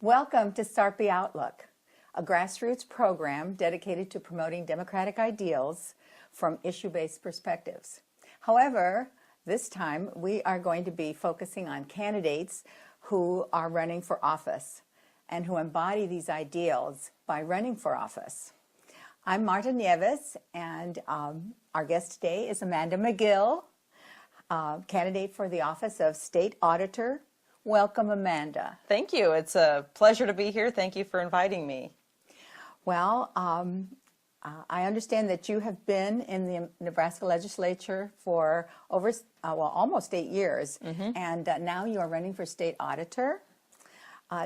Welcome to Sarpy Outlook, a grassroots program dedicated to promoting democratic ideals from issue-based perspectives. However, this time we are going to be focusing on candidates who are running for office and who embody these ideals by running for office. I'm Marta Nieves, and our guest today is Amanda McGill, candidate for the office of State Auditor. Welcome, Amanda. Thank you. It's a pleasure to be here. Thank you for inviting me. Well, I understand that you have been in the Nebraska Legislature for over, almost 8 years, and now you are running for State Auditor.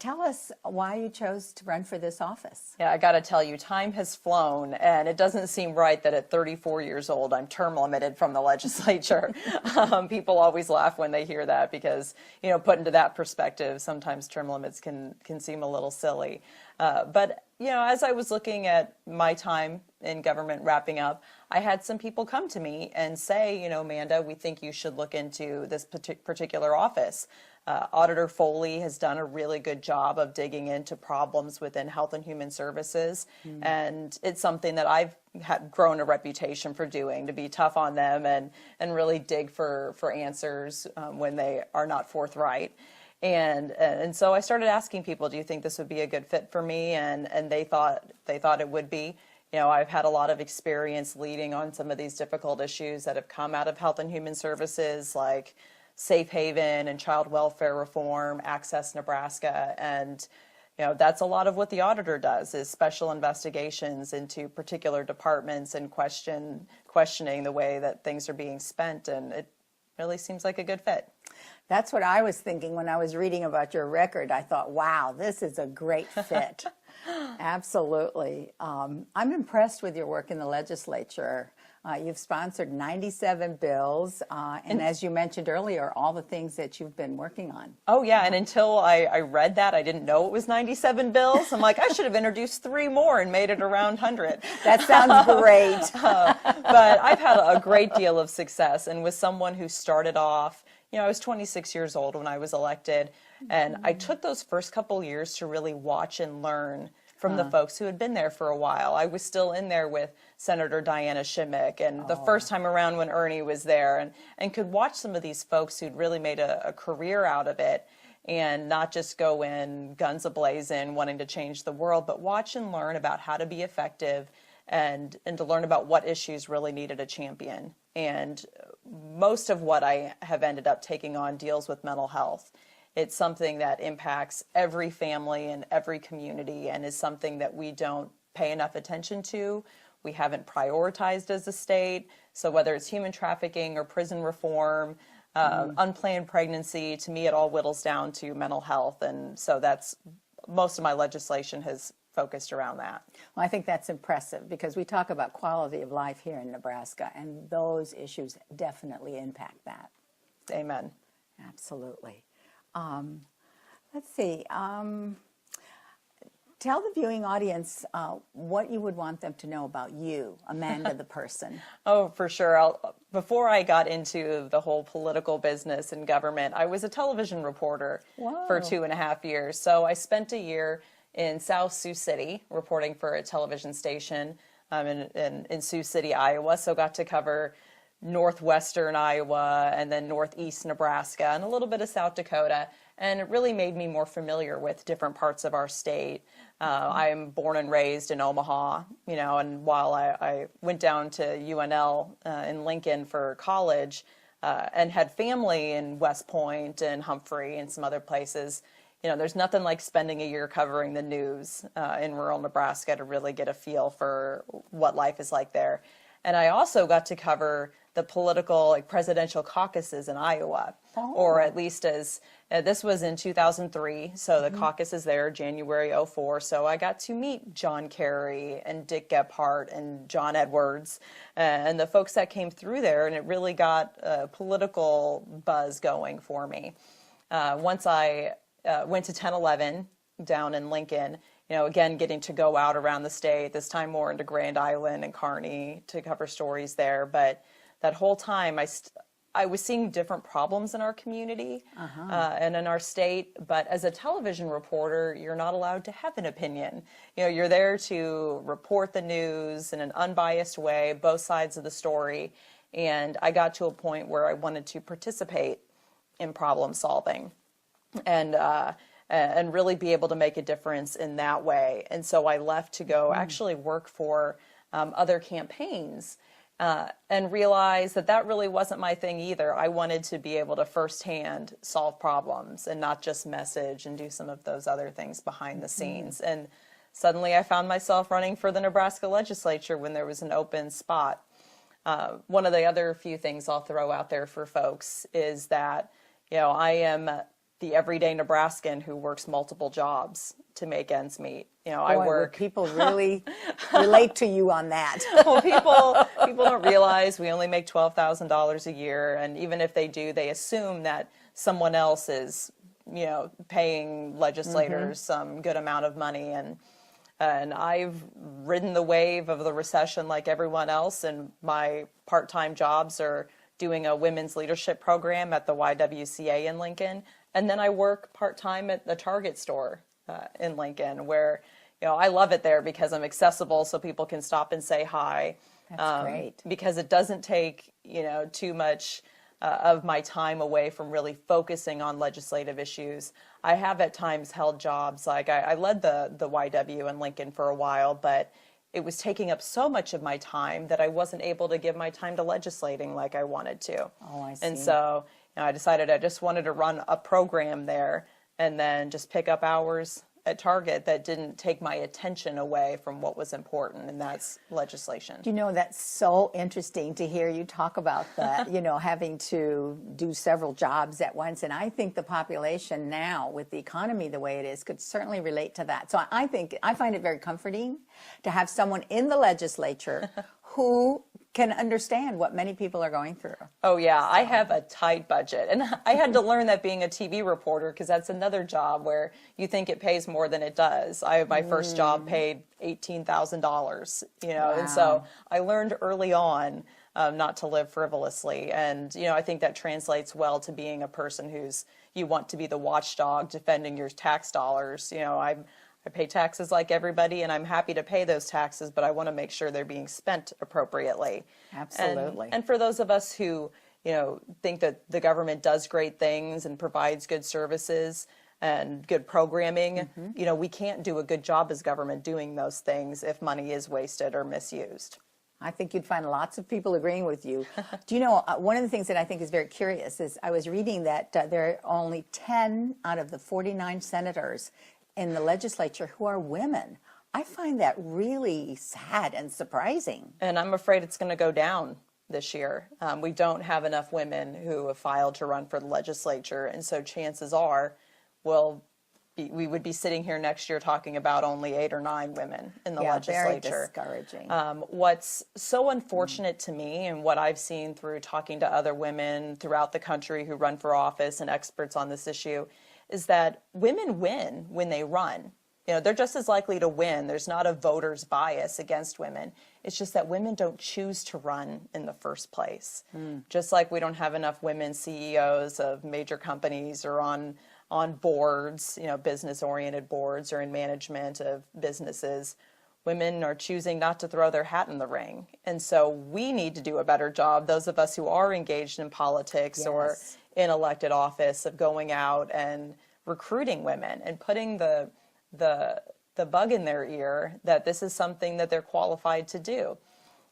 Tell us why you chose to run for this office. Yeah, I got to tell you, time has flown, and it doesn't seem right that at 34 years old I'm term limited from the legislature. People always laugh when they hear that because, you know, put into that perspective, sometimes term limits can seem a little silly. But, you know, as I was looking at my time in government wrapping up, I had some people come to me and say, you know, Amanda, we think you should look into this particular office. Auditor Foley has done a really good job of digging into problems within Health and Human Services, and it's something that I've grown a reputation for doing, to be tough on them and really dig for answers when they are not forthright. And so I started asking people, do you think this would be a good fit for me? And they thought it would be. You know, I've had a lot of experience leading on some of these difficult issues that have come out of Health and Human Services, like safe haven and child welfare reform, Access Nebraska, and you know that's a lot of what the auditor does, is special investigations into particular departments and questioning the way that things are being spent, and it really seems like a good fit. That's what I was thinking when I was reading about your record. I thought, wow, this is a great fit. Absolutely. I'm impressed with your work in the legislature. You've sponsored 97 bills, and as you mentioned earlier, all the things that you've been working on. Oh, yeah, and until I read that, I didn't know it was 97 bills. I'm like, I should have introduced 3 more and made it around 100. That sounds great. But I've had a great deal of success, and was someone who started off, you know, I was 26 years old when I was elected, and I took those first couple years to really watch and learn from the folks who had been there for a while. I was still in there with Senator Diana Shimmick, and the first time around when Ernie was there, and could watch some of these folks who'd really made a career out of it, and not just go in guns a-blazing wanting to change the world, but watch and learn about how to be effective and to learn about what issues really needed a champion. And most of what I have ended up taking on deals with mental health. It's something that impacts every family and every community, and is something that we don't pay enough attention to. We haven't prioritized as a state. So whether it's human trafficking or prison reform, unplanned pregnancy, to me it all whittles down to mental health. And so that's most of my legislation has focused around that. Well, I think that's impressive because we talk about quality of life here in Nebraska, and those issues definitely impact that. Amen. Absolutely. Let's see. Tell the viewing audience what you would want them to know about you, Amanda the person. Oh, for sure. Before I got into the whole political business and government, I was a television reporter for 2.5 years. So I spent a year in South Sioux City reporting for a television station in Sioux City, Iowa. So got to cover northwestern Iowa and then northeast Nebraska and a little bit of South Dakota, and it really made me more familiar with different parts of our state. I'm born and raised in Omaha, you know, and while I went down to UNL in Lincoln for college and had family in West Point and Humphrey and some other places, you know, there's nothing like spending a year covering the news in rural Nebraska to really get a feel for what life is like there. And I also got to cover the political, like, presidential caucuses in Iowa, or at least as this was in 2003, so the caucuses there, January '04. So I got to meet John Kerry and Dick Gephardt and John Edwards and the folks that came through there, and it really got a political buzz going for me. Once I went to 1011 down in Lincoln, you know, again, getting to go out around the state, this time more into Grand Island and Kearney to cover stories there. But that whole time, I was seeing different problems in our community and in our state, but as a television reporter, you're not allowed to have an opinion. You know, you're there to report the news in an unbiased way, both sides of the story, and I got to a point where I wanted to participate in problem solving and really be able to make a difference in that way. And so I left to go actually work for other campaigns and realized that that really wasn't my thing either. I wanted to be able to firsthand solve problems and not just message and do some of those other things behind the scenes. And suddenly I found myself running for the Nebraska legislature when there was an open spot. One of the other few things I'll throw out there for folks is that, you know, I am the everyday Nebraskan who works multiple jobs to make ends meet. You know, I work. People really relate to you on that. Well, people don't realize we only make $12,000 a year, and even if they do, they assume that someone else is, you know, paying legislators some good amount of money, and I've ridden the wave of the recession like everyone else, and my part-time jobs are doing a women's leadership program at the YWCA in Lincoln, and then I work part-time at the Target store in Lincoln, where, you know, I love it there because I'm accessible so people can stop and say hi. That's great. Because it doesn't take, you know, too much of my time away from really focusing on legislative issues. I have at times held jobs, like I led the YW in Lincoln for a while, but it was taking up so much of my time that I wasn't able to give my time to legislating like I wanted to. Oh, I see. And so, you know, I decided I just wanted to run a program there and then just pick up hours at Target that didn't take my attention away from what was important, and that's legislation. You know, that's so interesting to hear you talk about that, you know, having to do several jobs at once. And I think the population now, with the economy the way it is, could certainly relate to that. So I find it very comforting to have someone in the legislature who can understand what many people are going through. Oh yeah, I have a tight budget, and I had to learn that being a TV reporter, because that's another job where you think it pays more than it does. My first job paid $18,000, you know, and so I learned early on not to live frivolously, and you know, I think that translates well to being a person you want to be the watchdog defending your tax dollars. You know, I pay taxes like everybody, and I'm happy to pay those taxes, but I want to make sure they're being spent appropriately. Absolutely. And for those of us who, you know, think that the government does great things and provides good services and good programming, you know, we can't do a good job as government doing those things if money is wasted or misused. I think you'd find lots of people agreeing with you. Do you know, one of the things that I think is very curious is I was reading that there are only 10 out of the 49 senators in the legislature who are women. I find that really sad and surprising. And I'm afraid it's going to go down this year. We don't have enough women who have filed to run for the legislature, and so chances are we would be sitting here next year talking about only 8 or 9 women in the legislature. Very discouraging. What's so unfortunate to me, and what I've seen through talking to other women throughout the country who run for office and experts on this issue, is that women win when they run. You know, they're just as likely to win. There's not a voter's bias against women. It's just that women don't choose to run in the first place. Just like we don't have enough women CEOs of major companies or on boards, you know, business-oriented boards or in management of businesses. Women are choosing not to throw their hat in the ring. And so we need to do a better job, those of us who are engaged in politics or in elected office, of going out and recruiting women and putting the bug in their ear that this is something that they're qualified to do.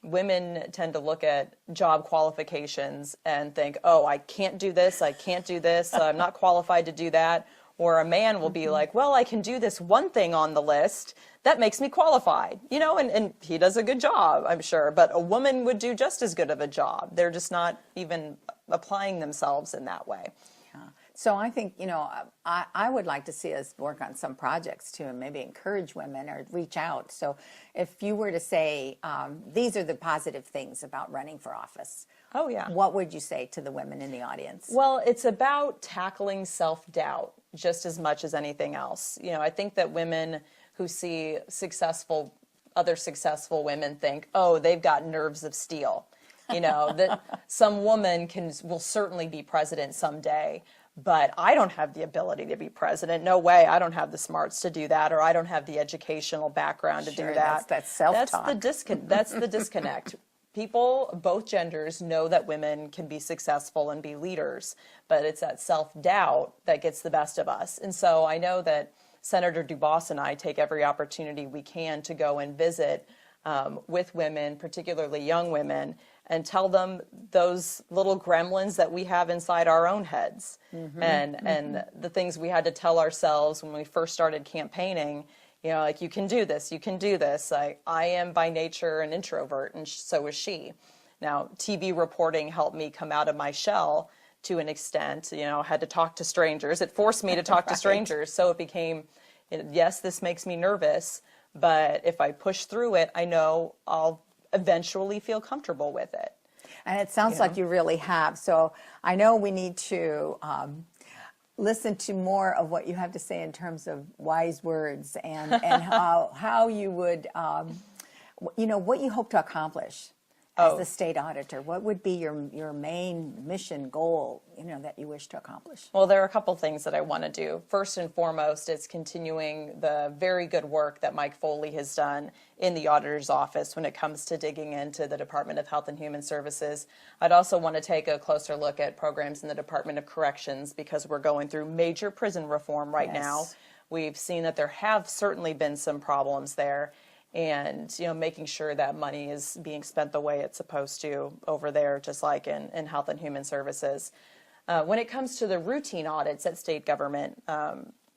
Women tend to look at job qualifications and think, oh, I can't do this, I'm not qualified to do that. Or a man will be like, well, I can do this one thing on the list, that makes me qualified, you know, and he does a good job, I'm sure, but a woman would do just as good of a job. They're just not even applying themselves in that way. Yeah. So I think, you know, I would like to see us work on some projects too, and maybe encourage women or reach out. So if you were to say, these are the positive things about running for office, oh yeah, what would you say to the women in the audience? Well, it's about tackling self-doubt just as much as anything else. You know, I think that women who see other successful women think, oh, they've got nerves of steel. that some woman will certainly be president someday, but I don't have the ability to be president. No way. I don't have the smarts to do that, or I don't have the educational background to do that. That's self-talk. That's the disconnect. People, both genders, know that women can be successful and be leaders, but it's that self-doubt that gets the best of us. And so I know that Senator DuBois and I take every opportunity we can to go and visit with women, particularly young women, and tell them those little gremlins that we have inside our own heads, and the things we had to tell ourselves when we first started campaigning. Like, you can do this, you can do this. I am by nature an introvert, and so is she. Now, TV reporting helped me come out of my shell to an extent. Had to talk to strangers. It forced me to talk to strangers, so it became, yes, this makes me nervous, but if I push through it, I know I'll eventually feel comfortable with it. And it sounds like you really have. So I know we need to listen to more of what you have to say in terms of wise words and how you would, what you hope to accomplish as the state auditor. What would be your main mission goal, that you wish to accomplish? Well, there are a couple things that I want to do. First and foremost, it's continuing the very good work that Mike Foley has done in the auditor's office when it comes to digging into the Department of Health and Human Services. I'd also want to take a closer look at programs in the Department of Corrections, because we're going through major prison reform right now. We've seen that there have certainly been some problems there, and making sure that money is being spent the way it's supposed to over there, just like in Health and Human Services. When it comes to the routine audits that state government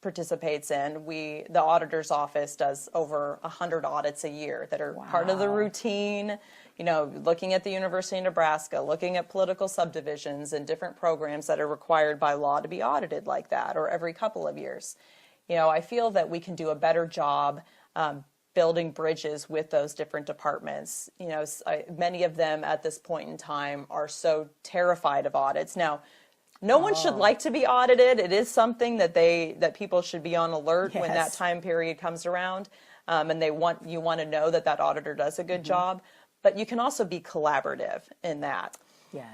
participates in, the auditor's office does over 100 audits a year that are part of the routine, looking at the University of Nebraska, looking at political subdivisions and different programs that are required by law to be audited like that, or every couple of years. I feel that we can do a better job building bridges with those different departments. Many of them at this point in time are so terrified of audits. Now, no one should like to be audited. It is something that people should be on alert when that time period comes around, and you want to know that auditor does a good job. But you can also be collaborative in that.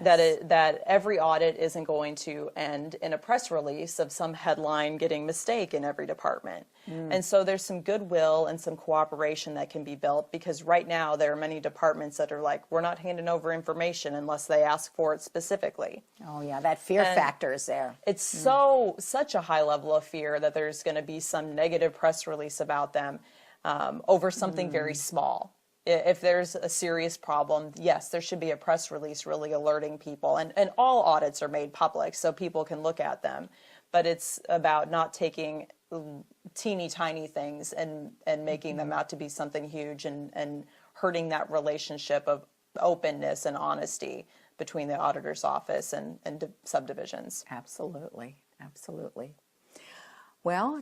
That every audit isn't going to end in a press release of some headline getting mistake in every department. And so there's some goodwill and some cooperation that can be built, because right now there are many departments that are like, we're not handing over information unless they ask for it specifically. Oh yeah, that fear factor is there. It's such a high level of fear that there's going to be some negative press release about them over something very small. If there's a serious problem, yes, there should be a press release really alerting people. And all audits are made public so people can look at them. But it's about not taking teeny tiny things and making them out to be something huge and hurting that relationship of openness and honesty between the auditor's office and subdivisions. Absolutely. Absolutely. Well,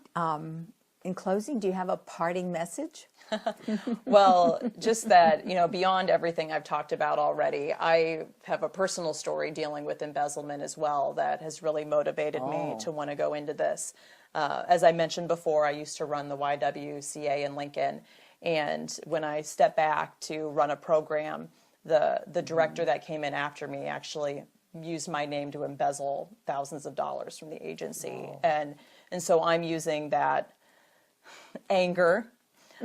in closing, do you have a parting message? Well, just that, beyond everything I've talked about already, I have a personal story dealing with embezzlement as well that has really motivated me to want to go into this. As I mentioned before, I used to run the YWCA in Lincoln, and when I stepped back to run a program, the director that came in after me actually used my name to embezzle thousands of dollars from the agency. And so I'm using that anger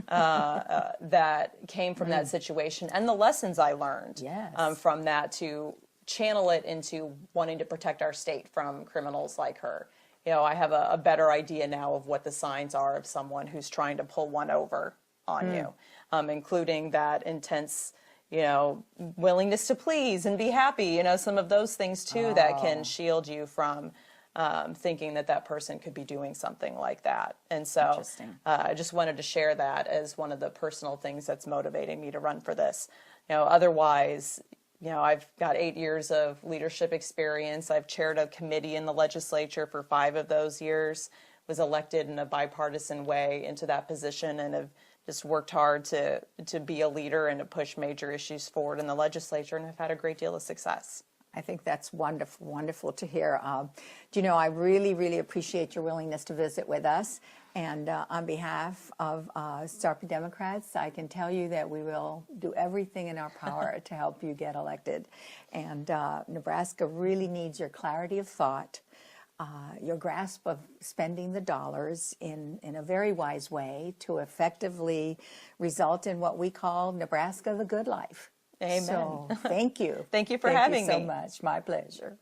that came from that situation and the lessons I learned from that to channel it into wanting to protect our state from criminals like her. I have a better idea now of what the signs are of someone who's trying to pull one over on you, including that intense, willingness to please and be happy, some of those things too that can shield you from thinking that person could be doing something like that. And so I just wanted to share that as one of the personal things that's motivating me to run for this. Otherwise, I've got 8 years of leadership experience. I've chaired a committee in the legislature for 5 of those years, was elected in a bipartisan way into that position, and have just worked hard to be a leader and to push major issues forward in the legislature, and have had a great deal of success. I think that's wonderful, wonderful to hear. Do you know, I really, really appreciate your willingness to visit with us. And on behalf of Sarpy Democrats, I can tell you that we will do everything in our power to help you get elected. And Nebraska really needs your clarity of thought, your grasp of spending the dollars in a very wise way to effectively result in what we call Nebraska the good life. Amen. So thank you. Thank you for having me. Thank you so much. My pleasure.